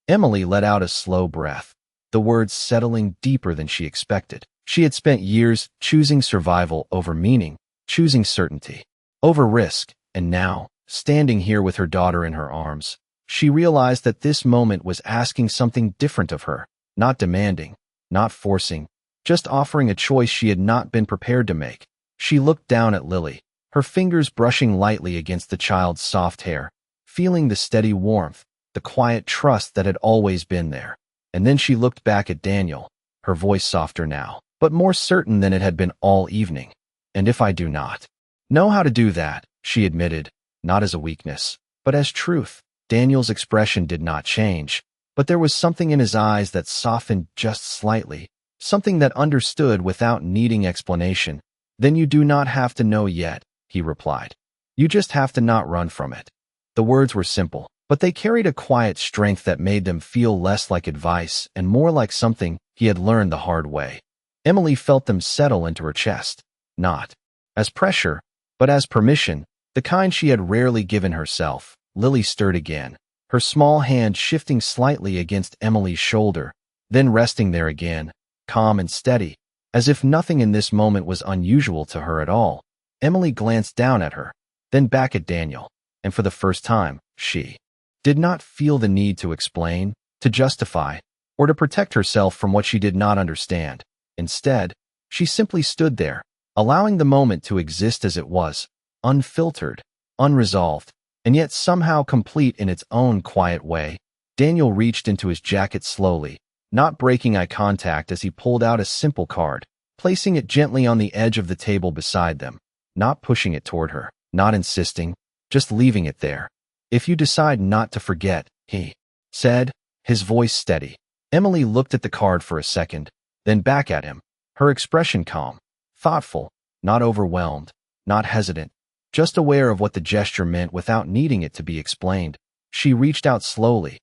Emily let out a slow breath, the words settling deeper than she expected. She had spent years choosing survival over meaning, choosing certainty over risk, and now, standing here with her daughter in her arms, she realized that this moment was asking something different of her, not demanding, not forcing, just offering a choice she had not been prepared to make. She looked down at Lily, her fingers brushing lightly against the child's soft hair, feeling the steady warmth, the quiet trust that had always been there. And then she looked back at Daniel, her voice softer now, but more certain than it had been all evening. "And if I do not know how to do that," she admitted, not as a weakness, but as truth. Daniel's expression did not change, but there was something in his eyes that softened just slightly, something that understood without needing explanation. "Then you do not have to know yet," he replied. "You just have to not run from it." The words were simple, but they carried a quiet strength that made them feel less like advice and more like something he had learned the hard way. Emily felt them settle into her chest, not as pressure, but as permission, the kind she had rarely given herself. Lily stirred again, her small hand shifting slightly against Emily's shoulder, then resting there again, calm and steady, as if nothing in this moment was unusual to her at all. Emily glanced down at her, then back at Daniel, and for the first time, she did not feel the need to explain, to justify, or to protect herself from what she did not understand. Instead, she simply stood there, allowing the moment to exist as it was, unfiltered, unresolved, and yet somehow complete in its own quiet way. Daniel reached into his jacket slowly, not breaking eye contact as he pulled out a simple card, placing it gently on the edge of the table beside them, not pushing it toward her, not insisting, just leaving it there. "If you decide not to forget," he said, his voice steady. Emily looked at the card for a second, then back at him, her expression calm, thoughtful, not overwhelmed, not hesitant, just aware of what the gesture meant without needing it to be explained. She reached out slowly,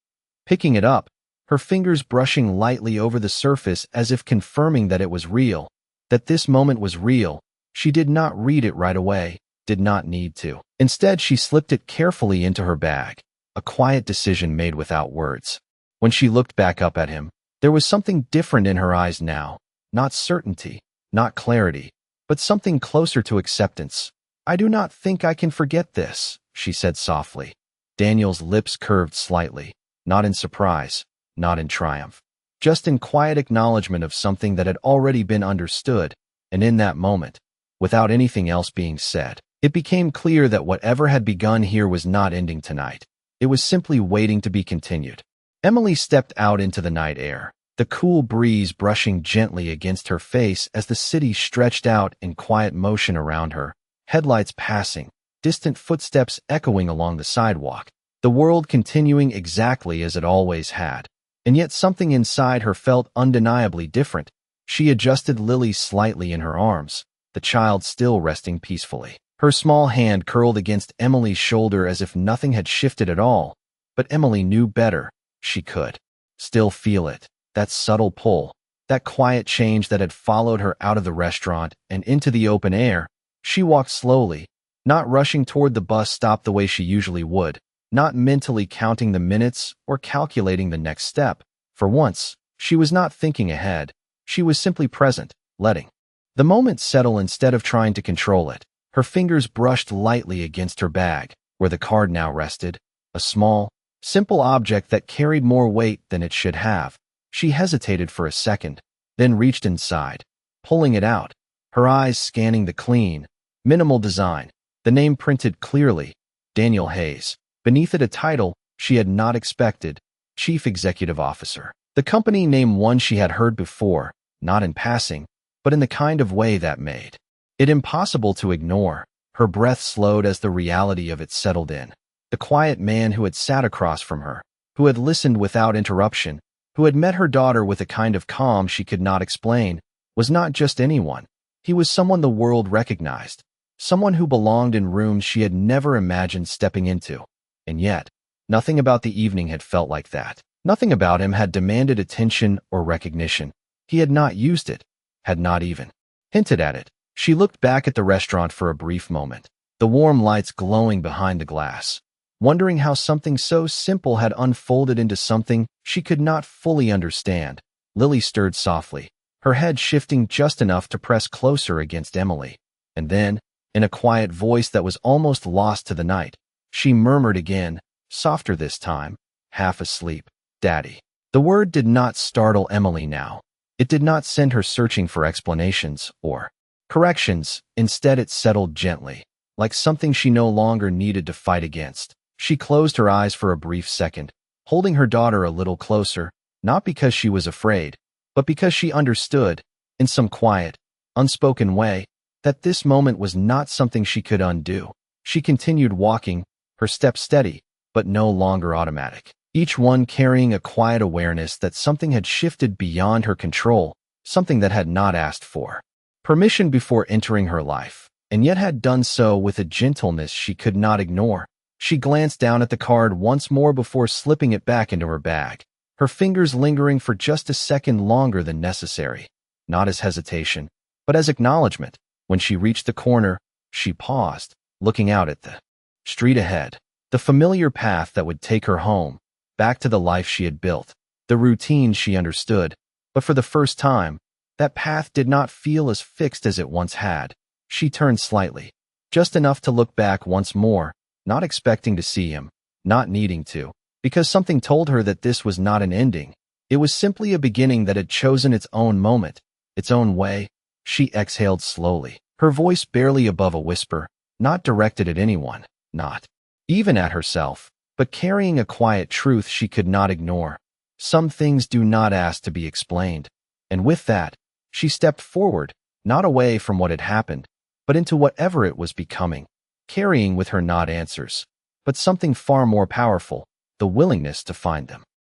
picking it up, her fingers brushing lightly over the surface as if confirming that it was real, that this moment was real. She did not read it right away, did not need to. Instead, she slipped it carefully into her bag, a quiet decision made without words. When she looked back up at him, there was something different in her eyes now, not certainty, not clarity, but something closer to acceptance. "I do not think I can forget this," she said softly. Daniel's lips curved slightly, not in surprise, not in triumph, just in quiet acknowledgement of something that had already been understood, and in that moment, without anything else being said, it became clear that whatever had begun here was not ending tonight. It was simply waiting to be continued. Emily stepped out into the night air, the cool breeze brushing gently against her face as the city stretched out in quiet motion around her, headlights passing, distant footsteps echoing along the sidewalk, the world continuing exactly as it always had. And yet something inside her felt undeniably different. She adjusted Lily slightly in her arms, the child still resting peacefully. Her small hand curled against Emily's shoulder as if nothing had shifted at all, but Emily knew better. She could still feel it, that subtle pull, that quiet change that had followed her out of the restaurant and into the open air. She walked slowly, not rushing toward the bus stop the way she usually would, not mentally counting the minutes or calculating the next step. For once, she was not thinking ahead. She was simply present, letting the moment settle instead of trying to control it. Her fingers brushed lightly against her bag, where the card now rested, a small, simple object that carried more weight than it should have. She hesitated for a second, then reached inside, pulling it out, her eyes scanning the clean, minimal design, the name printed clearly, Daniel Hayes. Beneath it a title she had not expected, Chief Executive Officer. The company name one she had heard before, not in passing, but in the kind of way that made it impossible to ignore. Her breath slowed as the reality of it settled in. The quiet man who had sat across from her, who had listened without interruption, who had met her daughter with a kind of calm she could not explain, was not just anyone. He was someone the world recognized, someone who belonged in rooms she had never imagined stepping into. And yet, nothing about the evening had felt like that. Nothing about him had demanded attention or recognition. He had not used it, had not even hinted at it. She looked back at the restaurant for a brief moment, the warm lights glowing behind the glass, wondering how something so simple had unfolded into something she could not fully understand. Lily stirred softly, her head shifting just enough to press closer against Emily. And then, in a quiet voice that was almost lost to the night, she murmured again, softer this time, half asleep, "Daddy." The word did not startle Emily now. It did not send her searching for explanations or corrections. Instead, it settled gently, like something she no longer needed to fight against. She closed her eyes for a brief second, holding her daughter a little closer, not because she was afraid, but because she understood, in some quiet, unspoken way, that this moment was not something she could undo. She continued walking, her steps steady, but no longer automatic. Each one carrying a quiet awareness that something had shifted beyond her control, something that had not asked for permission before entering her life, and yet had done so with a gentleness she could not ignore. She glanced down at the card once more before slipping it back into her bag, her fingers lingering for just a second longer than necessary, not as hesitation, but as acknowledgement. When she reached the corner, she paused, looking out at the street ahead, the familiar path that would take her home, back to the life she had built, the routine she understood. But for the first time, that path did not feel as fixed as it once had. She turned slightly, just enough to look back once more, not expecting to see him, not needing to, because something told her that this was not an ending. It was simply a beginning that had chosen its own moment, its own way. She exhaled slowly, her voice barely above a whisper, not directed at anyone, not even at herself, but carrying a quiet truth she could not ignore. Some things do not ask to be explained. And with that, she stepped forward, not away from what had happened, but into whatever it was becoming, carrying with her not answers, but something far more powerful, the willingness to find them.